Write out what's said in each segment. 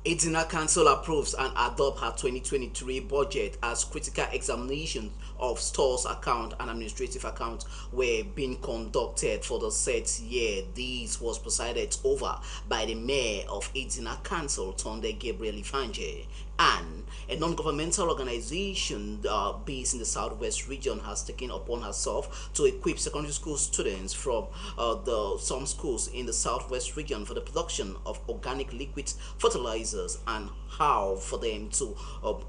Edina Council approves and adopts her 2023 budget as critical examinations of stores account and administrative accounts were being conducted for the said year. This was presided over by the mayor of Edina Council, Tunde Gabriel Ifanje, and a non-governmental organization based in the southwest region has taken upon herself to equip secondary school students from some schools in the southwest region for the production of organic liquid fertilizers and how for them to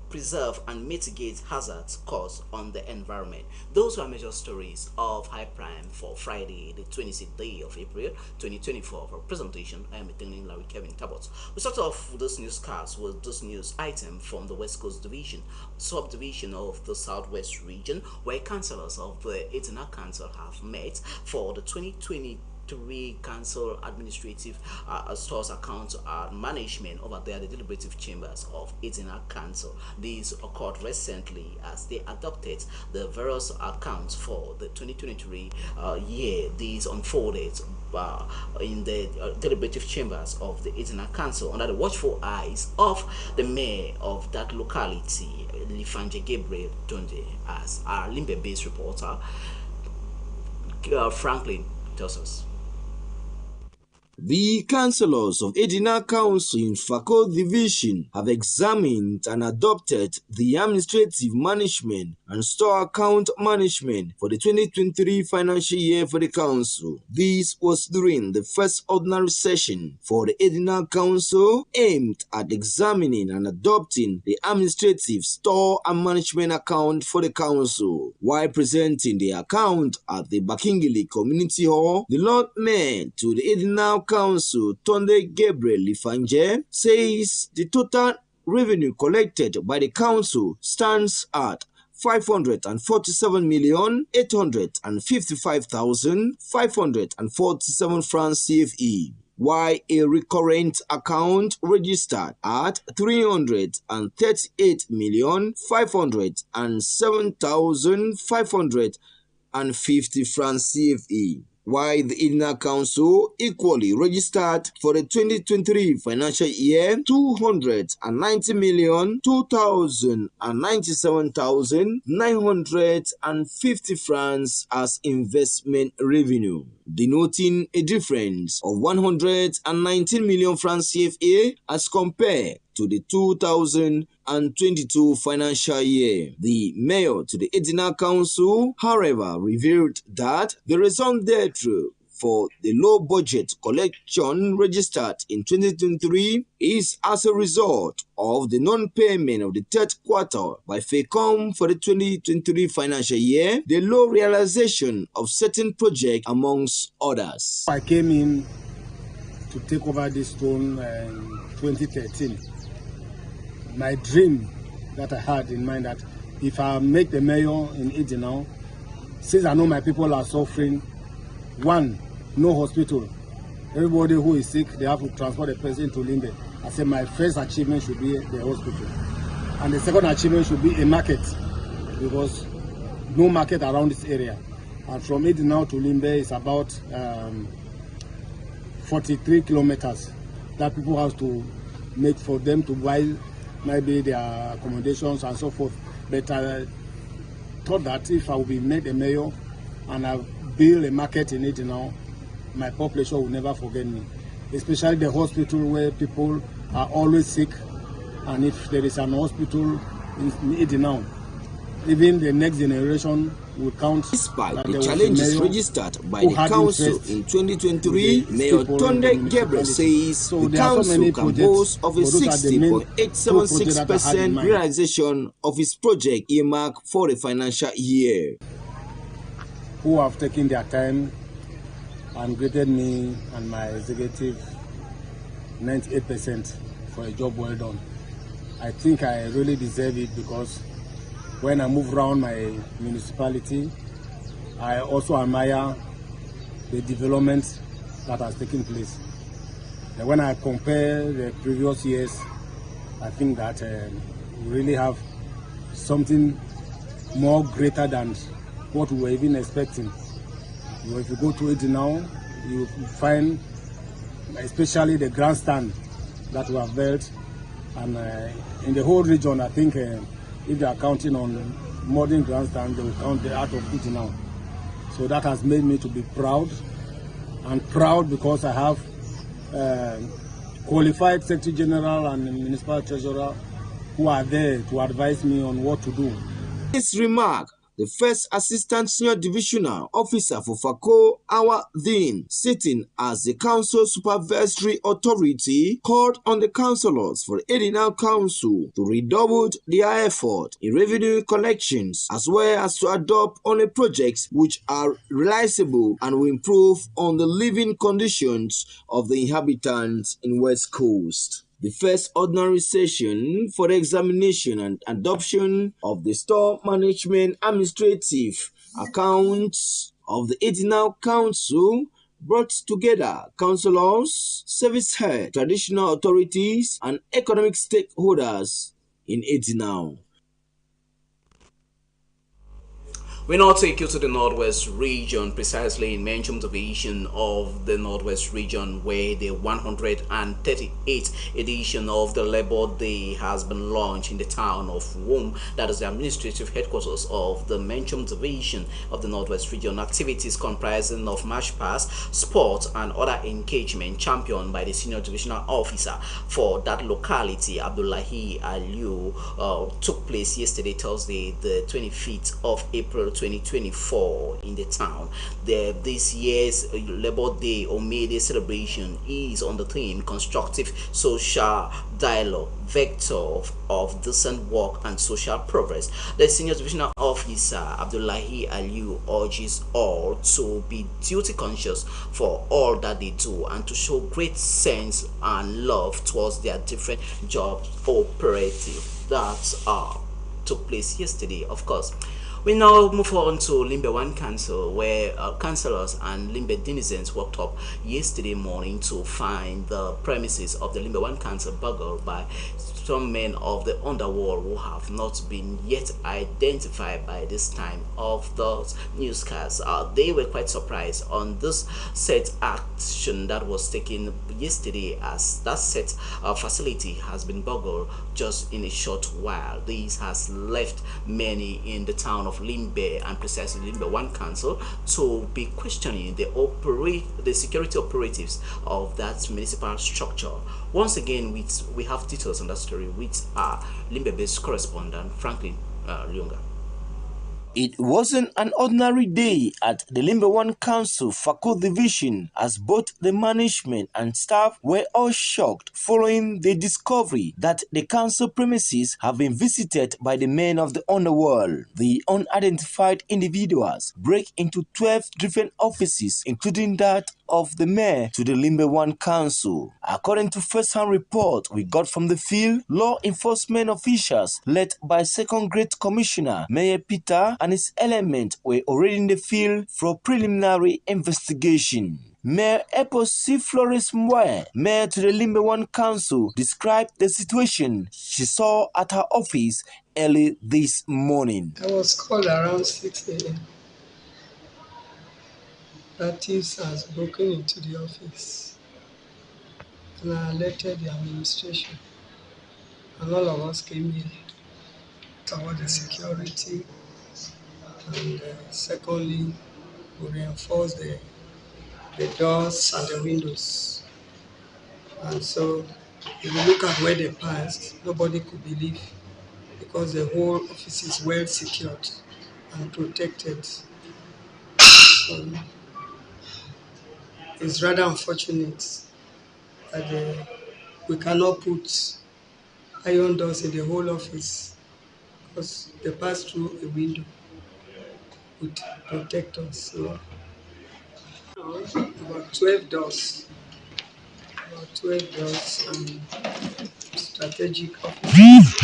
preserve and mitigate hazards caused on the environment. Those were major stories of High Prime for Friday, the 26th day of April 2024. For presentation, I am attending Larry Kevin Tabot. We start off with this newscast with this news item from the West Coast Division, subdivision of the Southwest region, where councillors of the Edina Council have met for the 2023 council administrative stores account management over there, the deliberative chambers of Edina Council. These occurred recently as they adopted the various accounts for the 2023 year. These unfolded in the deliberative chambers of the Edina Council under the watchful eyes of the mayor of that locality, Ifanje Gabriel Tunde, as our Limbe-based reporter Franklin tells us. The councillors of Edina Council in Fako Division have examined and adopted the administrative management and store account management for the 2023 financial year for the council. This was during the first ordinary session for the Edina Council aimed at examining and adopting the administrative store and management account for the council. While presenting the account at the Bakingili Community Hall, the Lord Mayor to the Edina Council, Tunde Gabriel Ifanje, says the total revenue collected by the council stands at 547,855,547 francs CFE, while a recurrent account registered at 338,507,550 francs CFE. While the Edina Council equally registered for the 2023 financial year 290,297,950 francs as investment revenue, denoting a difference of 119 million francs CFA as compared to the 2022 financial year. The mayor to the Edina Council, however, revealed that the reason thereof for the low budget collection registered in 2023 is as a result of the non-payment of the third quarter by FECOM for the 2023 financial year, the low realization of certain projects amongst others. I came in to take over this stone in 2013. My dream that I had in mind that if I make the mayor in Edina, since I know my people are suffering, one, no hospital. Everybody who is sick, they have to transport the person to Limbe. I said my first achievement should be the hospital. And the second achievement should be a market, because no market around this area. And from Edina to Limbe is about 43 kilometers that people have to make for them to buy maybe their accommodations and so forth. But I thought that if I would be made a mayor and I build a market in Edina, my population will never forget me. Especially the hospital where people are always sick, and if there is an hospital in Edina, even the next generation will count. Despite the challenges registered by the council in 2023, Mayor Tunde Gabriel says the council can boast of a 60.876% realization of its project earmarked for the financial year. Who have taken their time and graded me and my executive 98% for a job well done. I think I really deserve it, because when I move around my municipality, I also admire the development that has taken place. And when I compare the previous years, I think that we really have something more greater than what we were even expecting. You know, if you go to it now, you find especially the grandstand that we have built And in the whole region, I think if they are counting on modern grandstand, they will count the out of Idinau. So that has made me to be proud, and proud because I have qualified Secretary General and Municipal Treasurer who are there to advise me on what to do. This remark, the first Assistant Senior Divisional Officer for Fako, Awa Dean, sitting as the Council Supervisory Authority, called on the councillors for Edinal Council to redouble their effort in revenue collections as well as to adopt only projects which are realizable and will improve on the living conditions of the inhabitants in West Coast. The first ordinary session for the examination and adoption of the store management administrative accounts of the Edinal Council brought together councillors, service heads, traditional authorities, and economic stakeholders in Edinal. We now take you to the Northwest region, precisely in Menchum Division of the Northwest region, where the 138th edition of the Labor Day has been launched in the town of Wombe. That is the administrative headquarters of the Menchum Division of the Northwest region. Activities comprising of march past, sports, and other engagement championed by the senior divisional officer for that locality, Abdullahi Aliu, took place yesterday, Thursday, the 25th of April 2024 in the town. This year's Labor Day or May Day celebration is on the theme Constructive Social Dialogue, Vector of Decent Work and Social Progress. The Senior Divisional Officer Abdullahi Aliu urges all to be duty conscious for all that they do and to show great sense and love towards their different job operative that took place yesterday, of course. We now move on to Limbe 1 Council, where councillors and Limbe denizens worked up yesterday morning to find the premises of the Limbe 1 Council burgled by some men of the underworld who have not been yet identified by this time of the newscast. They were quite surprised on this set action that was taken yesterday, as that set facility has been burgled just in a short while. This has left many in the town of Limbe, and precisely Limbe 1 Council, to be questioning the security operatives of that municipal structure. Once again, we have details on that story with our Limbe-based correspondent Franklin Lyunga. It wasn't an ordinary day at the Limbe 1 Council Fako Division, as both the management and staff were all shocked following the discovery that the council premises have been visited by the men of the underworld. The unidentified individuals break into 12 different offices, including that of the mayor to the Limbe 1 Council. According to first-hand report we got from the field, law enforcement officials led by Second Grade Commissioner Mayor Peter and his element were already in the field for preliminary investigation. Mayor Eposi Flores Mwe, mayor to the Limbe 1 Council, described the situation she saw at her office early this morning. I was called around 6 a.m. that thieves has broken into the office, and I alerted the administration, and all of us came here toward the security, and secondly, we reinforced the doors and the windows. And so if you look at where they passed, nobody could believe, because the whole office is well secured and protected. So it's rather unfortunate that we cannot put iron doors in the whole office, because they pass through a window would protect us. So about 12 doors and strategic offices.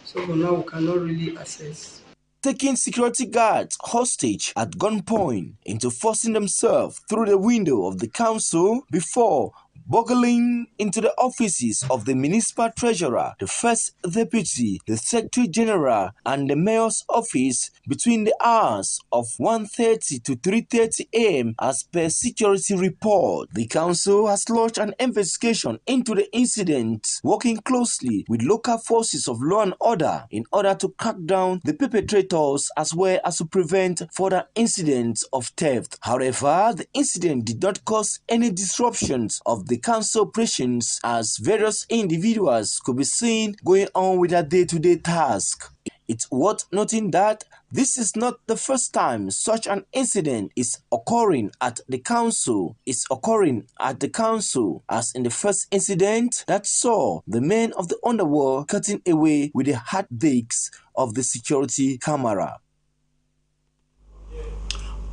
So for now we cannot really access. Taking security guards hostage at gunpoint into forcing themselves through the window of the council before burgling into the offices of the municipal treasurer, the first deputy, the secretary general, and the mayor's office between the hours of 1:30 to 3:30 a.m. as per security report. The council has launched an investigation into the incident, working closely with local forces of law and order in order to crack down the perpetrators as well as to prevent further incidents of theft. However, the incident did not cause any disruptions of the council operations as various individuals could be seen going on with their day-to-day task. It's worth noting that this is not the first time such an incident is occurring at the council. It's occurring at the council, as in the first incident that saw the men of the underworld cutting away with the hard discs of the security camera.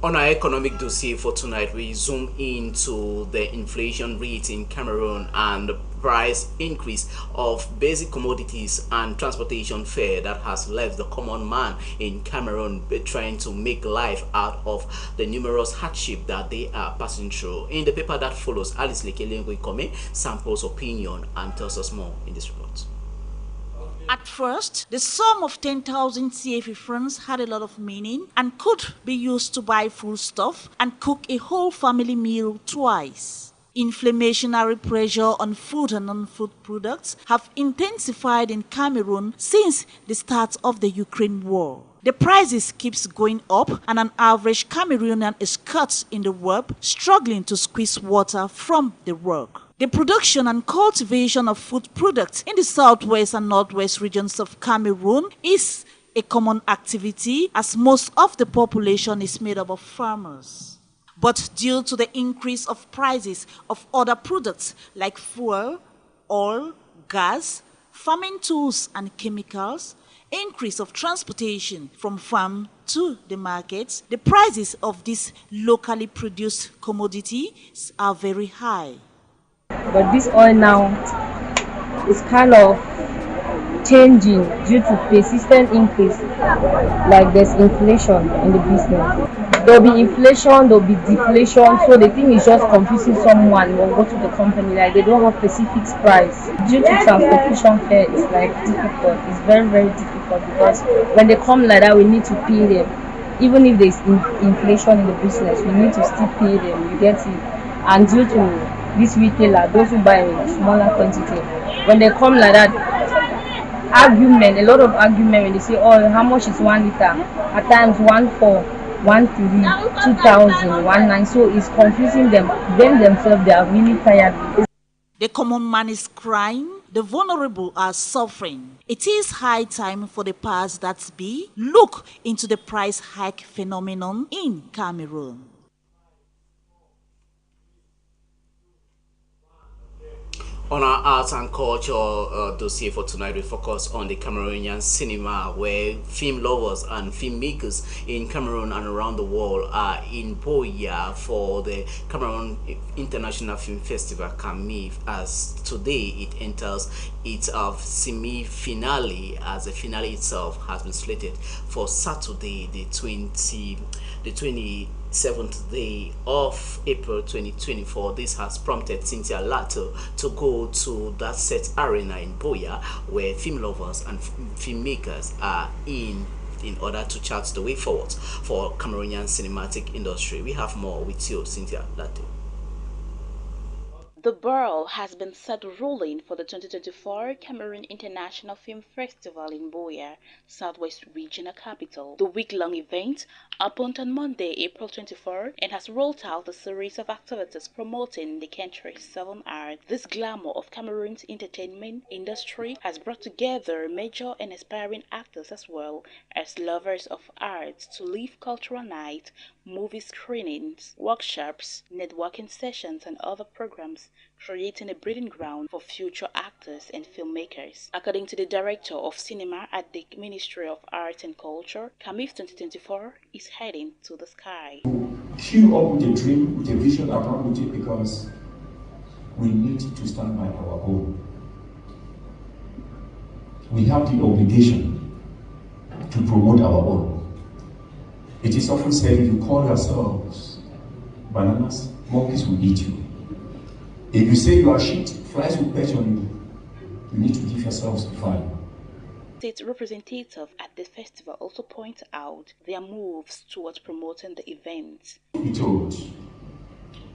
On our economic dossier for tonight, we zoom into the inflation rate in Cameroon and the price increase of basic commodities and transportation fare that has left the common man in Cameroon trying to make life out of the numerous hardship that they are passing through. In the paper that follows, Alice Lekelengwe-Kome samples opinion and tells us more in this report. At first, the sum of 10,000 CFA francs had a lot of meaning and could be used to buy foodstuff and cook a whole family meal twice. Inflationary pressure on food and non-food products have intensified in Cameroon since the start of the Ukraine war. The prices keeps going up and an average Cameroonian is caught in the web, struggling to squeeze water from the rock. The production and cultivation of food products in the southwest and northwest regions of Cameroon is a common activity as most of the population is made up of farmers. But due to the increase of prices of other products like fuel, oil, gas, farming tools and chemicals, increase of transportation from farm to the markets, the prices of these locally produced commodities are very high. But this oil now is kind of changing due to persistent increase, like there's inflation in the business. There'll be inflation, there'll be deflation, so the thing is just confusing someone when go to the company, like they don't have specific price. Due to transportation fare, it's like difficult, it's very, very difficult because when they come like that, we need to pay them. Even if there's inflation in the business, we need to still pay them, you get it. And due to this retailer, those who buy in smaller quantity, when they come like that, a lot of argument when they say, oh, how much is 1 liter? At times 1.4, 1.3, 2,000, 1.9. So it's confusing them. Themselves, they are really tired. The common man is crying, the vulnerable are suffering. It is high time for the powers that be look into the price hike phenomenon in Cameroon. On our arts and culture dossier for tonight, we focus on the Cameroonian cinema, where film lovers and filmmakers in Cameroon and around the world are in Buea for the Cameroon International Film Festival, CAMIF, as today it enters its semi-finale, as the finale itself has been slated for Saturday, the 27th day of April 2024. This has prompted Cynthia Lato to go to that set arena in Buea, where film lovers and filmmakers are in order to chart the way forward for Cameroonian cinematic industry. We have more with you, Cynthia Lato. The ball has been set rolling for the 2024 Cameroon International Film Festival in Buea, Southwest Regional Capital. The week-long event opened on Monday, April 24, and has rolled out a series of activities promoting the country's 7 arts. This glamour of Cameroon's entertainment industry has brought together major and aspiring actors as well as lovers of arts to live cultural nights, movie screenings, workshops, networking sessions, and other programs, creating a breeding ground for future actors and filmmakers. According to the director of cinema at the Ministry of Arts and Culture, CAMIF 2024 is heading to the sky. Queue up with a dream, with a vision around it, because we need to stand by our own. We have the obligation to promote our own. It is often said, if you call yourselves bananas, monkeys will eat you. If you say you are shit, flies will perch on you. You need to give yourselves value. State representative at the festival also point out their moves towards promoting the event. Be told,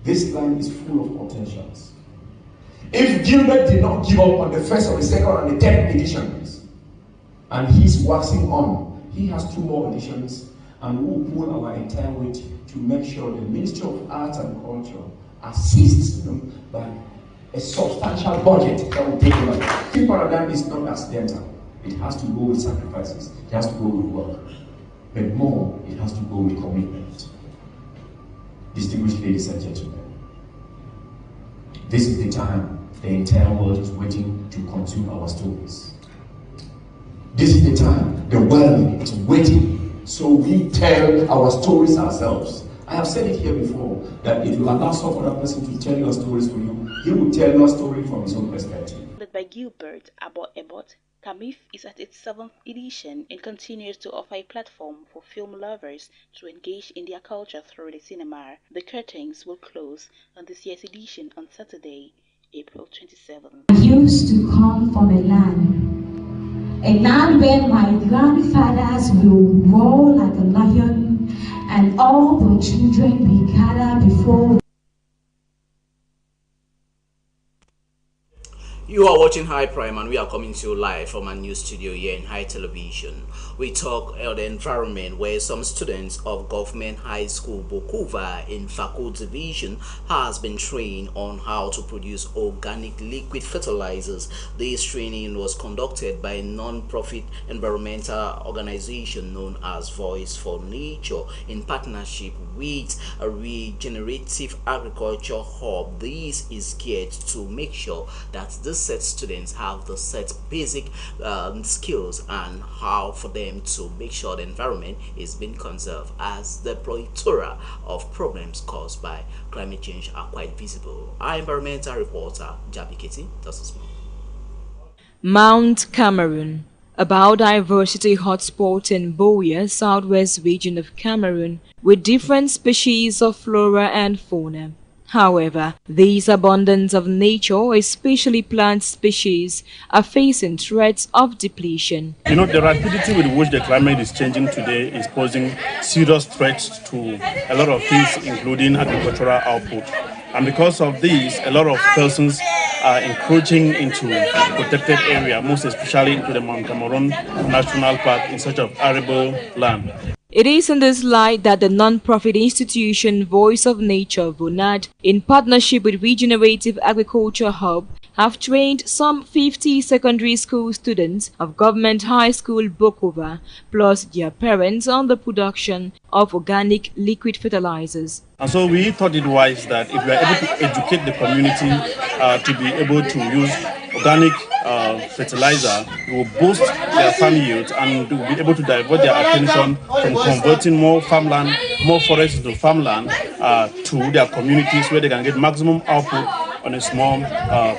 this land is full of potentials. If Gilbert did not give up on the first or the second and the third editions, and he's waxing on, he has 2 more editions, and we'll pull our entire weight to make sure the Ministry of Arts and Culture assists them by a substantial budget that will take over. The paradigm is not accidental. It has to go with sacrifices. It has to go with work. But more, it has to go with commitment. Distinguished ladies and gentlemen, this is the time the entire world is waiting to consume our stories. This is the time the world is waiting so we tell our stories ourselves. I have said it here before, that if you allow some other person to tell your stories for you, he will tell your story from his own perspective. Led by Gilbert Abot, CAMIF is at its 7th edition and continues to offer a platform for film lovers to engage in their culture through the cinema. The curtains will close on this year's edition on Saturday, April 27. I used to come from a land where my grandfathers will roar like a lion, and all the children will gather before. You are watching High Prime, and we are coming to you live from our new studio here in High Television. We talk about the environment where some students of Government High School Bokuva in Fako Division has been trained on how to produce organic liquid fertilizers. This training was conducted by a non-profit environmental organization known as Voice for Nature in partnership with a regenerative agriculture hub. This is geared to make sure that these set students have the set basic skills and how for them to make sure the environment is being conserved, as the plethora of problems caused by climate change are quite visible. Our environmental reporter Jabi Kitty does us more. Mount Cameroon, a biodiversity hotspot in Boya, southwest region of Cameroon, with different species of flora and fauna. However, this abundance of nature, especially plant species, are facing threats of depletion. You know, the rapidity with which the climate is changing today is posing serious threats to a lot of things, including agricultural output. And because of this, a lot of persons are encroaching into protected area, most especially into the Mount Cameroon National Park in search of arable land. It is in this light that the non-profit institution Voice of Nature, VONAD, in partnership with Regenerative Agriculture Hub, have trained some 50 secondary school students of Government High School Bokova, plus their parents, on the production of organic liquid fertilizers. And so we thought it wise that if we are able to educate the community to be able to use organic fertilizer, we will boost their farm yield and will be able to divert their attention from converting more farmland, more forests to farmland to their communities where they can get maximum output on a small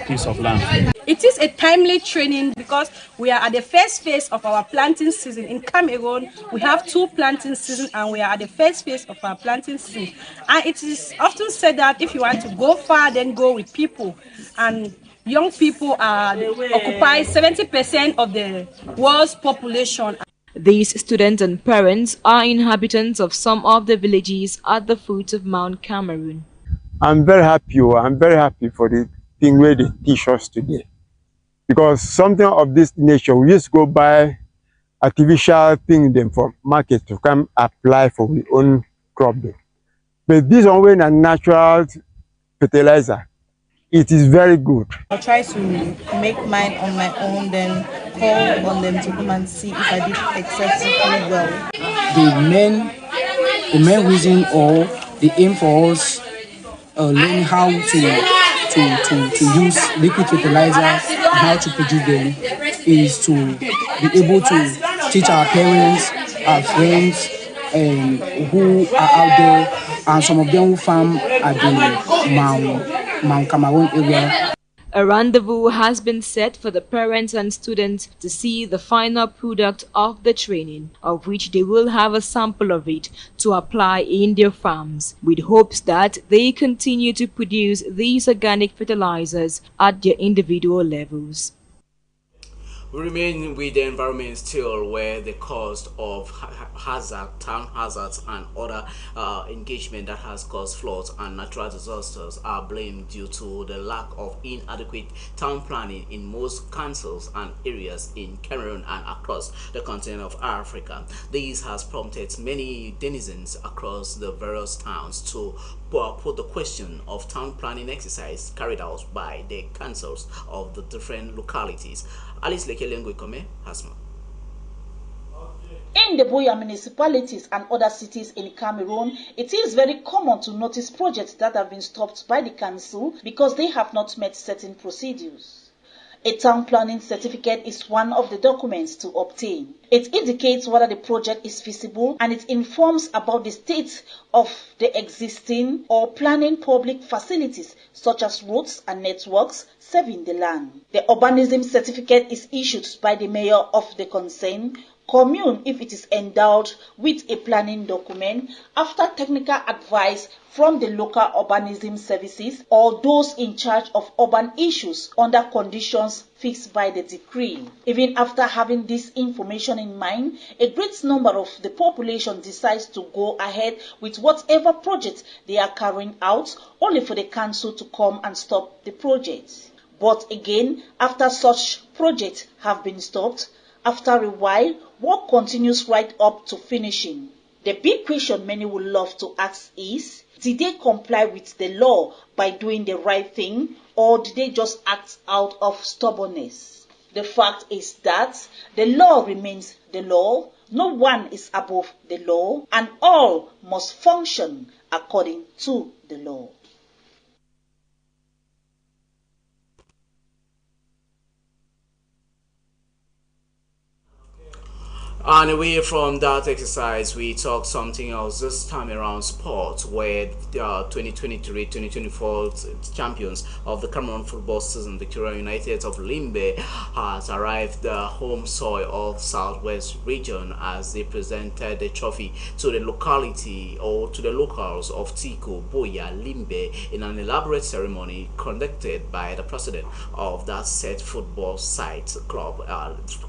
piece of land. It is a timely training because we are at the first phase of our planting season. In Cameroon, we have 2 planting seasons and we are at the first phase of our planting season. And it is often said that if you want to go far, then go with people. And young people occupy 70% of the world's population. These students and parents are inhabitants of some of the villages at the foot of Mount Cameroon. I'm very happy for the thing where they teach us today. Because something of this nature, we used to go buy artificial thing them from market to come apply for our own crop. But this one, when a natural fertilizer, it is very good. I'll try to make mine on my own, then call on them to come and see if I did exceptionally well. The main reason or the aim for us learning how to use liquid fertilizers and how to produce them is to be able to teach our parents, our friends, who are out there, and some of them who farm at the Mount Cameroon area. A rendezvous has been set for the parents and students to see the final product of the training, of which they will have a sample of it to apply in their farms, with hopes that they continue to produce these organic fertilizers at their individual levels. We remain with the environment still, where the cost of town hazards and other engagement that has caused floods and natural disasters are blamed due to the lack of inadequate town planning in most councils and areas in Cameroon and across the continent of Africa. This has prompted many denizens across the various towns to put the question of town planning exercise carried out by the councils of the different localities. Alice Lekelengwe has more. In the Buea municipalities and other cities in Cameroon, it is very common to notice projects that have been stopped by the council because they have not met certain procedures. A town planning certificate is one of the documents to obtain. It indicates whether the project is feasible and it informs about the state of the existing or planning public facilities such as roads and networks serving the land. The urbanism certificate is issued by the mayor of the concerned commune if it is endowed with a planning document after technical advice from the local urbanism services or those in charge of urban issues under conditions fixed by the decree. Even after having this information in mind, a great number of the population decides to go ahead with whatever project they are carrying out, only for the council to come and stop the project. But again, after such projects have been stopped, after a while, work continues right up to finishing. The big question many would love to ask is, did they comply with the law by doing the right thing, or did they just act out of stubbornness? The fact is that the law remains the law, no one is above the law, and all must function according to the law. And away from that exercise, we talk something else this time around sport, where the 2023-2024 champions of the Cameroon football season, Victoria United of Limbe, has arrived the home soil of Southwest region as they presented the trophy to the locality or to the locals of Tiko, Buea, Limbe in an elaborate ceremony conducted by the president of that said football site club,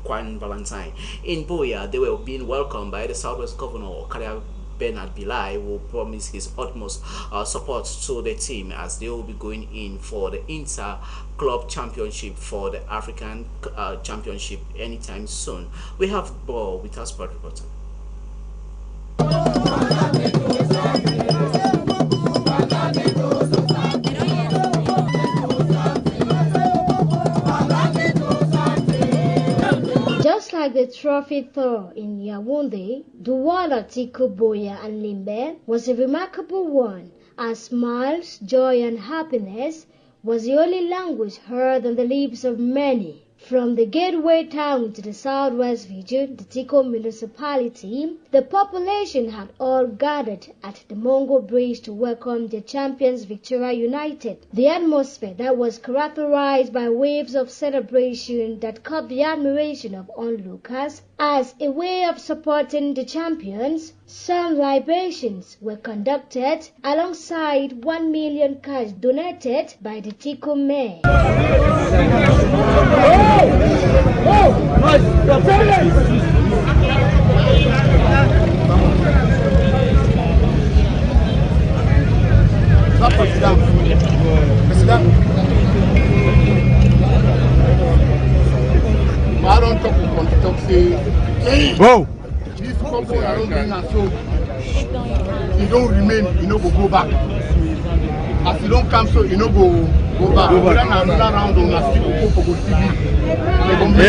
Kwan Valentine. In Buea, they were being welcomed by the Southwest Governor, Karia Bernard Bilai, who promised his utmost support to the team as they will be going in for the inter-club championship for the African championship anytime soon. We have ball with our sport reporter. Just like the trophy tour in Yaoundé, the one at Tiko, Buea and Limbe was a remarkable one, as smiles, joy and happiness was the only language heard on the lips of many. From the gateway town to the southwest region, the Tiko municipality, the population had all gathered at the Mongo Bridge to welcome the champions Victoria United. The atmosphere that was characterized by waves of celebration that caught the admiration of onlookers as a way of supporting the champions. Some libations were conducted alongside 1 million cash donated by the Tiko mayor. I don't talk say, whoa! This country I don't bring and so you don't remain, you know go back. As you don't come so you know go back. Then another round on a still go TV.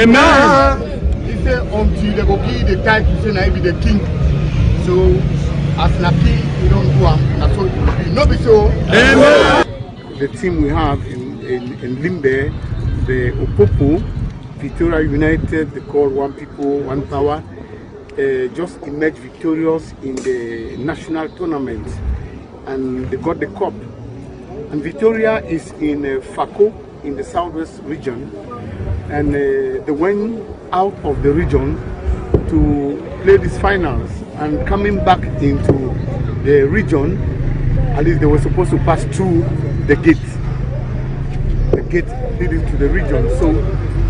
Amen. He say until they go give the time to say na be the king. So as na king you don't do am, na so it will be. No be so. Amen. The team we have in Limbe, the Opopo, Victoria United, they call One People, One Power, just emerged victorious in the national tournament and they got the cup. And Victoria is in Fako in the Southwest region, and they went out of the region to play these finals, and coming back into the region, at least they were supposed to pass through the gate leading to the region. So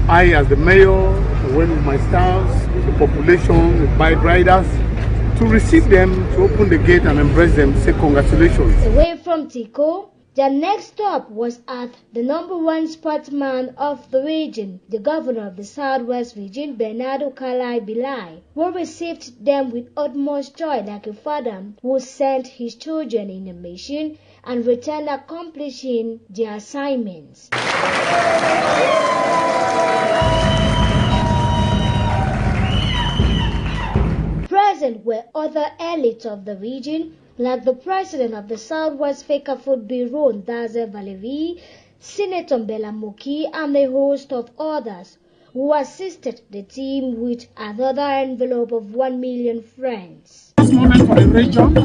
I, as the mayor, went with my staffs, the population, the bike riders, to receive them, to open the gate and embrace them, say congratulations. Away from Tico, their next stop was at the #1 sportsman of the region, the governor of the Southwest region, Bernardo Kalai Bilai, who received them with utmost joy like a father who sent his children in a mission and returned accomplishing their assignments. Present were other elites of the region, like the president of the Southwest Fecafoot Bureau, Ndaze Valerie, Senator Mbela Moki, and a host of others, who assisted the team with another envelope of 1 million francs. This moment for the region,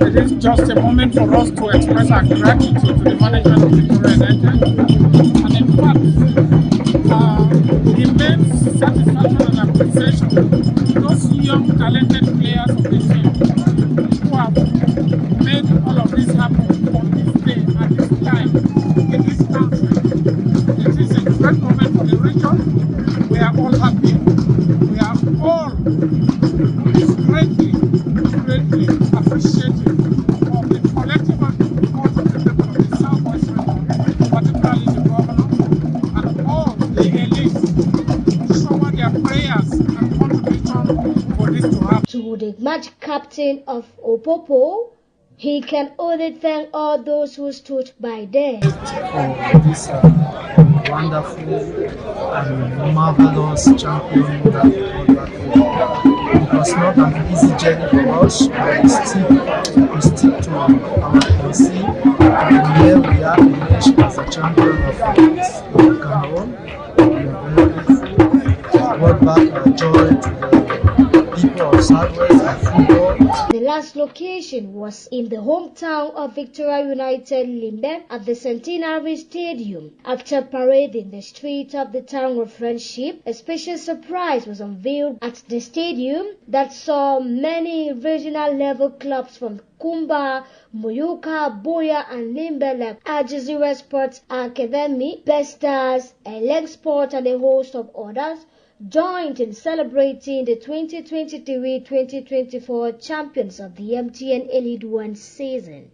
it is just a moment for us to express our gratitude to the management of Victoria United, and in fact, immense satisfaction and appreciation to those young talented players of the team who have made all of this happen on this day at this time in this country. It is a great moment for the region. We are all happy. We are all greatly appreciative of the collective effort of the people of the Southwest region, particularly the governor and all the elites who shower their prayers and contribution for this to happen. To the match captain of Opopo, he can only thank all those who stood by them. For this wonderful and marvelous champion that we got back home. It was not an easy journey for us, but we stick to our policy, and here we are emerged as a champion of Cameroon. We are very grateful. Brought back joy to the people of Southwest and football. The last location was in the hometown of Victoria United Limbe at the Centenary Stadium. After parading the streets of the town of Friendship, a special surprise was unveiled at the stadium that saw many regional level clubs from Kumba, Moyoka, Boya and Limbe like Al Jazeera Sports Academy, Best Stars, Leg Sport and a host of others joined in celebrating the 2023-2024 champions of the MTN Elite 1 season.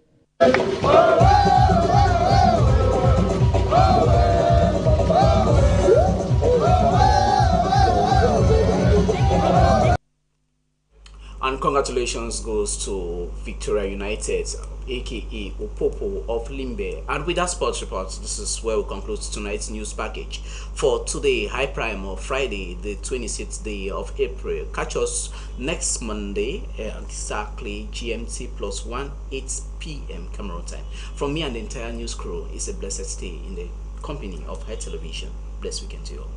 And congratulations goes to Victoria United, aka Opopo of Limbe. And with that sports report, this is where we conclude tonight's news package for today, High Prime of Friday, the 26th day of April. Catch us next Monday, exactly GMT +1, 8 p.m. Cameroon time. From me and the entire news crew, it's a blessed stay in the company of High Television. Blessed weekend to you all.